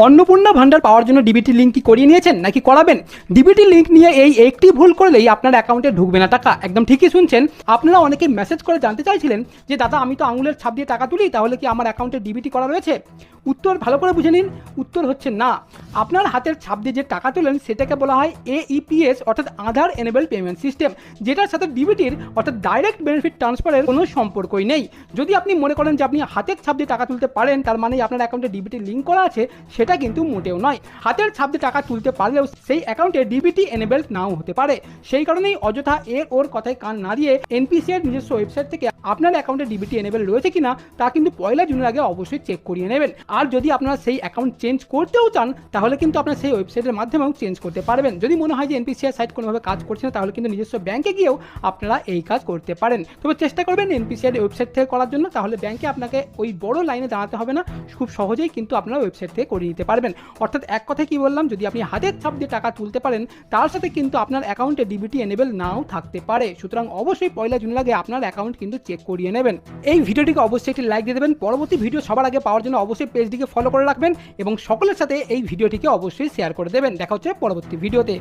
অন্নপূর্ণা ভান্ডার পাওয়ার জন্য DBT link কি করিয়ে নিয়েছেন নাকি করাবেন? ডিবিটি লিঙ্ক নিয়ে এই একটি ভুল করলেই আপনার অ্যাকাউন্টে ঢুকবে না টাকা। একদম ঠিকই শুনছেন। আপনারা অনেকে মেসেজ করে জানতে চাইছিলেন যে দাদা আমি তো আঙুলের ছাপ দিয়ে টাকা তুলি, তাহলে কি আমার অ্যাকাউন্টে ডিবিটি করা রয়েছে? উত্তর ভালো করে বুঝে নিন। উত্তর হচ্ছে না। আপনার হাতের ছাপ দিয়ে যে টাকা তোলেন সেটাকে বলা হয় AEPS অর্থাৎ আধার এনেবল পেমেন্ট সিস্টেম, যেটার সাথে ডিবিটির অর্থাৎ ডাইরেক্ট বেনিফিট ট্রান্সফারের কোনো সম্পর্কই নেই। যদি আপনি মনে করেন যে আপনি হাতের ছাপ দিয়ে টাকা তুলতে পারেন তার মানে আপনার অ্যাকাউন্টে ডিবিটি লিঙ্ক করা আছে, সেটা কিন্তু মোটেও নয়। হাতের ছাপ দিয়ে টাকা তুলতে পারলেও সেই অ্যাকাউন্টে ডিবিটি এনেবল নাও হতে পারে। সেই কারণেই অযথা ওর কথায় কান না দিয়ে NPCI এর নিজস্ব ওয়েবসাইট থেকে আপনার অ্যাকাউন্টে ডিবিটি এনেবল রয়েছে কিনা তা কিন্তু 1 জুনের আগে অবশ্যই চেক করিয়ে নেবেন। আর যদি আপনারা সেই অ্যাকাউন্ট চেঞ্জ করতেও চান তাহলে কিন্তু আপনারা সেই ওয়েবসাইটের মাধ্যমেও চেঞ্জ করতে পারবেন। যদি মনে হয় যে NPCI সাইট কোনোভাবে কাজ করছে না তাহলে কিন্তু নিজস্ব ব্যাংকে গিয়েও আপনারা এই কাজ করতে পারেন। তবে চেষ্টা করবেন NPCI এর ওয়েবসাইট থেকে করার জন্য, তাহলে ব্যাংকে আপনাকে ওই বড় লাইনে দাঁড়াতে হবে না, খুব সহজেই কিন্তু আপনারা ওয়েবসাইট থেকে করে নিতে পারবেন। অর্থাৎ এক কথায় কি বললাম, যদি আপনি হাতের ছাপ দিয়ে টাকা তুলতে পারেন তার সাথে কিন্তু আপনার অ্যাকাউন্টে ডিবিটি এনেবল নাও থাকতে পারে। সুতরাং অবশ্যই 1 জুনের আগে আপনার অ্যাকাউন্ট কিন্তু চেক করিয়ে নেবেন। এই ভিডিওটিকে অবশ্যই একটি লাইক দিয়ে দেবেন। পরবর্তী ভিডিও সবার আগে পাওয়ার জন্য অবশ্যই পেজটিকে ফলো করে রাখবেন এবং সকলের সাথে এই ভিডিওটিকে অবশ্যই শেয়ার করে দেবেন। দেখা হচ্ছে পরবর্তী ভিডিওতে।